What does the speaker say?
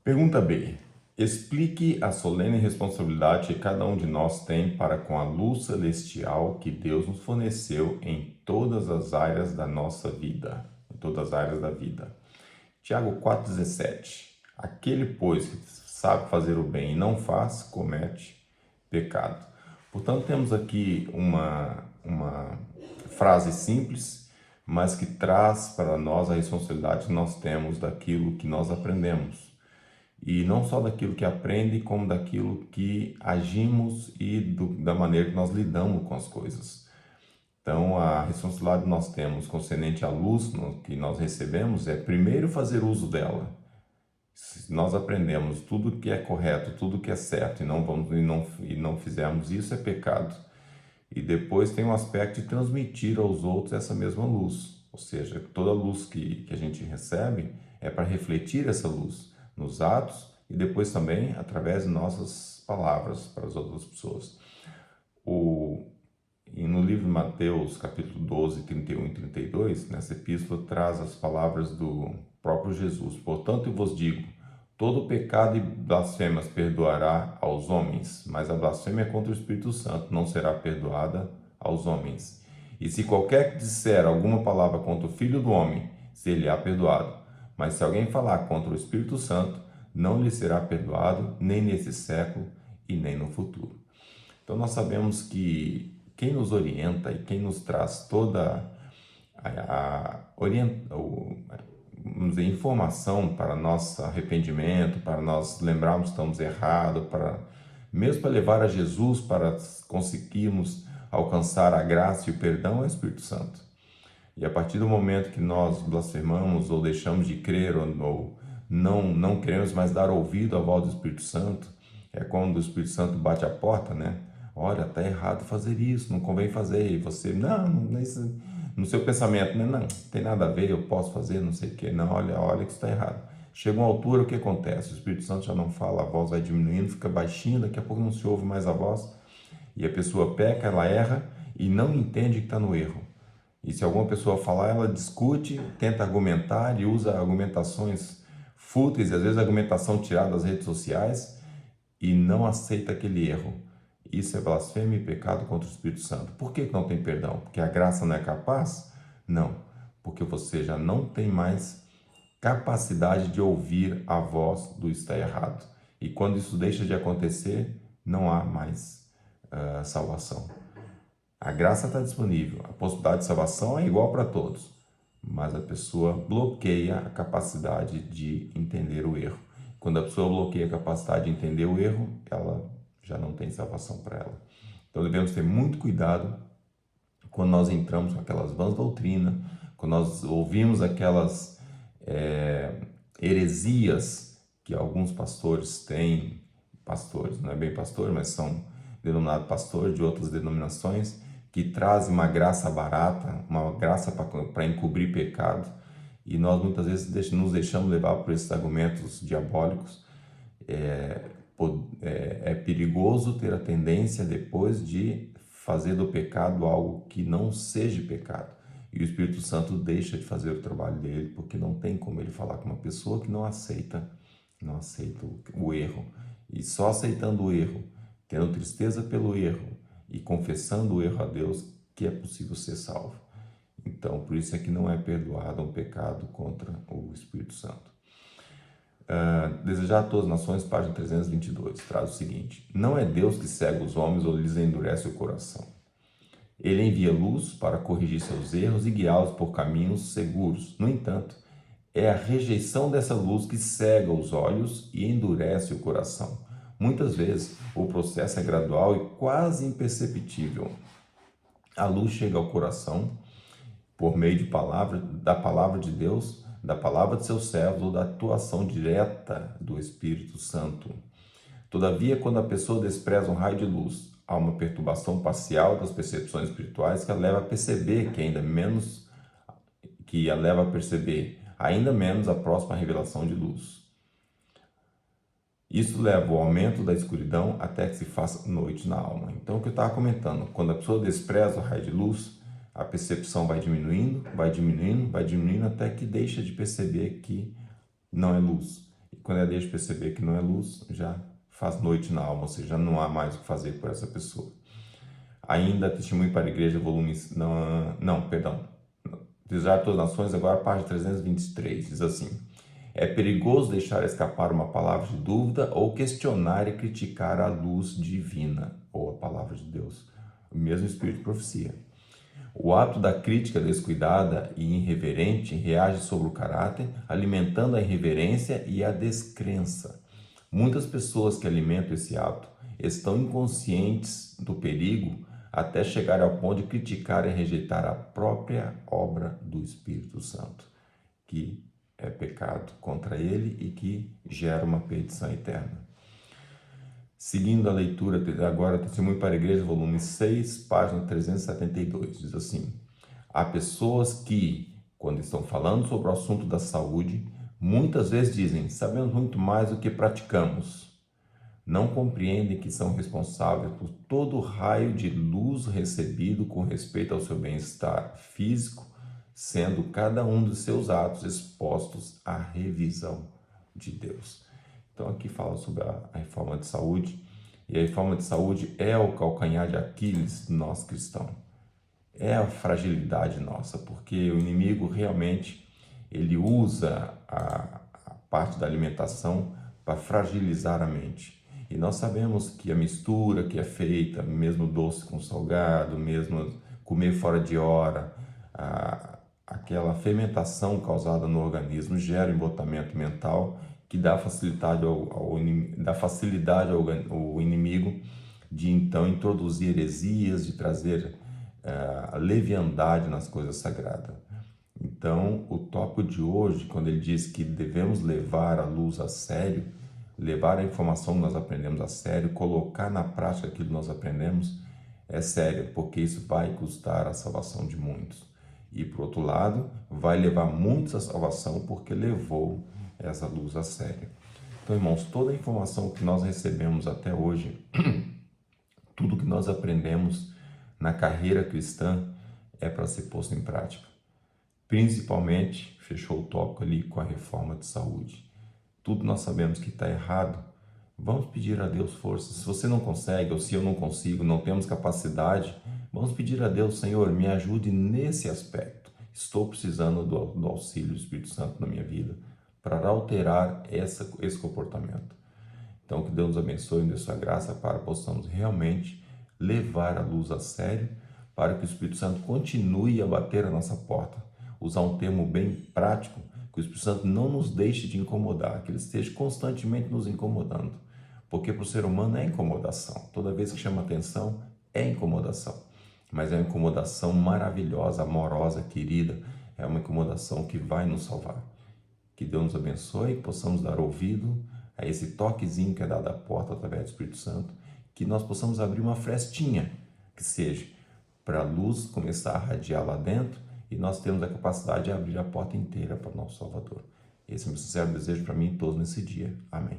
Pergunta B. Explique a solene responsabilidade que cada um de nós tem para com a luz celestial que Deus nos forneceu em todas as áreas da nossa vida, em todas as áreas da vida. Tiago 4,17. Aquele, pois, que sabe fazer o bem e não faz, comete pecado. Portanto, temos aqui uma frase simples, mas que traz para nós a responsabilidade que nós temos daquilo que nós aprendemos. E não só daquilo que aprende, como daquilo que agimos e da maneira que nós lidamos com as coisas. Então, a responsabilidade que nós temos concernente à luz que nós recebemos é primeiro fazer uso dela. Se nós aprendemos tudo que é correto, tudo que é certo e não fizermos isso, é pecado. E depois tem o aspecto de transmitir aos outros essa mesma luz. Ou seja, toda luz que a gente recebe é para refletir essa luz nos atos e depois também através de nossas palavras para as outras pessoas. E no livro de Mateus, capítulo 12, 31 e 32, nessa epístola traz as palavras do próprio Jesus. Portanto, eu vos digo, todo pecado e blasfêmias perdoará aos homens, mas a blasfêmia contra o Espírito Santo não será perdoada aos homens. E se qualquer que disser alguma palavra contra o Filho do Homem, ser-lhe-á perdoado. Mas se alguém falar contra o Espírito Santo, não lhe será perdoado, nem nesse século e nem no futuro. Então nós sabemos que quem nos orienta e quem nos traz toda vamos dizer, informação para nosso arrependimento, para nós lembrarmos que estamos errados, mesmo para levar a Jesus, para conseguirmos alcançar a graça e o perdão, é o Espírito Santo. E a partir do momento que nós blasfemamos ou deixamos de crer ou não queremos mais dar ouvido à voz do Espírito Santo, é quando o Espírito Santo bate a porta, né? Olha, tá errado fazer isso, não convém fazer. E você, não isso, no seu pensamento, né? Não tem nada a ver, eu posso fazer, não sei o quê. Não, olha que está errado. Chega uma altura, o que acontece? O Espírito Santo já não fala, a voz vai diminuindo, fica baixinho, daqui a pouco não se ouve mais a voz. E a pessoa peca, ela erra e não entende que está no erro. E se alguma pessoa falar, ela discute, tenta argumentar e usa argumentações fúteis, e às vezes argumentação tirada das redes sociais, e não aceita aquele erro. Isso é blasfêmia e pecado contra o Espírito Santo. Por que não tem perdão? Porque a graça não é capaz? Não, porque você já não tem mais capacidade de ouvir a voz do está errado. E quando isso deixa de acontecer, não há mais salvação. A graça está disponível, a possibilidade de salvação é igual para todos, mas a pessoa bloqueia a capacidade de entender o erro. Quando a pessoa bloqueia a capacidade de entender o erro, ela já não tem salvação para ela. Então devemos ter muito cuidado quando nós entramos com aquelas vãs doutrinas, quando nós ouvimos aquelas heresias que alguns pastores têm, pastores, não é bem pastor, mas são denominados pastores de outras denominações, que trazem uma graça barata, uma graça para encobrir pecado, e nós muitas vezes nos deixamos levar por esses argumentos diabólicos. É perigoso ter a tendência depois de fazer do pecado algo que não seja pecado. E o Espírito Santo deixa de fazer o trabalho dele, porque não tem como ele falar com uma pessoa que não aceita o erro. E só aceitando o erro, tendo tristeza pelo erro e confessando o erro a Deus, que é possível ser salvo. Então, por isso é que não é perdoado um pecado contra o Espírito Santo. Desejar a todas as nações, página 322, traz o seguinte: não é Deus que cega os homens ou lhes endurece o coração. Ele envia luz para corrigir seus erros e guiá-los por caminhos seguros. No entanto, é a rejeição dessa luz que cega os olhos e endurece o coração. Muitas vezes, o processo é gradual e quase imperceptível. A luz chega ao coração por meio da palavra de Deus, da palavra de seus servos ou da atuação direta do Espírito Santo. Todavia, quando a pessoa despreza um raio de luz, há uma perturbação parcial das percepções espirituais que a leva a perceber ainda menos a próxima revelação de luz. Isso leva ao aumento da escuridão até que se faça noite na alma. Então, o que eu estava comentando, quando a pessoa despreza o raio de luz, a percepção vai diminuindo, até que deixa de perceber que não é luz. E quando ela deixa perceber que não é luz, já faz noite na alma, ou seja, não há mais o que fazer por essa pessoa. Ainda Testemunho para a Igreja, volume... perdão. Desejar todas as nações, agora a página 323, diz assim: é perigoso deixar escapar uma palavra de dúvida ou questionar e criticar a luz divina, ou a palavra de Deus, o mesmo espírito de profecia. O ato da crítica descuidada e irreverente reage sobre o caráter, alimentando a irreverência e a descrença. Muitas pessoas que alimentam esse ato estão inconscientes do perigo até chegar ao ponto de criticar e rejeitar a própria obra do Espírito Santo, que é pecado contra ele e que gera uma perdição eterna. Seguindo a leitura, agora Testemunho para a Igreja, volume 6, página 372, diz assim: há pessoas que, quando estão falando sobre o assunto da saúde, muitas vezes dizem: sabemos muito mais do que praticamos. Não compreendem que são responsáveis por todo o raio de luz recebido com respeito ao seu bem-estar físico, sendo cada um dos seus atos expostos à revisão de Deus. Então aqui fala sobre a reforma de saúde, e a reforma de saúde é o calcanhar de Aquiles de nós cristãos. É a fragilidade nossa, porque o inimigo realmente ele usa a parte da alimentação para fragilizar a mente. E nós sabemos que a mistura que é feita, mesmo doce com salgado, mesmo comer fora de hora, aquela fermentação causada no organismo gera embotamento mental que dá facilidade ao inimigo de então introduzir heresias, de trazer leviandade nas coisas sagradas. Então, o tópico de hoje, quando ele diz que devemos levar a luz a sério, levar a informação que nós aprendemos a sério, colocar na prática aquilo que nós aprendemos, é sério, porque isso vai custar a salvação de muitos. E, por outro lado, vai levar muitos à salvação porque levou essa luz a sério. Então, irmãos, toda a informação que nós recebemos até hoje, tudo que nós aprendemos na carreira cristã é para ser posto em prática. Principalmente, fechou o tópico ali com a reforma de saúde. Tudo nós sabemos que está errado, vamos pedir a Deus força. Se você não consegue, ou se eu não consigo, não temos capacidade, vamos pedir a Deus: Senhor, me ajude nesse aspecto. Estou precisando do auxílio do Espírito Santo na minha vida para alterar esse comportamento. Então, que Deus nos abençoe e dê sua graça para que possamos realmente levar a luz a sério, para que o Espírito Santo continue a bater a nossa porta. Usar um termo bem prático, que o Espírito Santo não nos deixe de incomodar, que ele esteja constantemente nos incomodando, porque para o ser humano é incomodação. Toda vez que chama atenção, é incomodação, mas é uma incomodação maravilhosa, amorosa, querida, é uma incomodação que vai nos salvar. Que Deus nos abençoe, que possamos dar ouvido a esse toquezinho que é dado à porta através do Espírito Santo, que nós possamos abrir uma frestinha, que seja para a luz começar a radiar lá dentro, e nós temos a capacidade de abrir a porta inteira para o nosso Salvador. Esse é o meu sincero desejo para mim e todos nesse dia. Amém.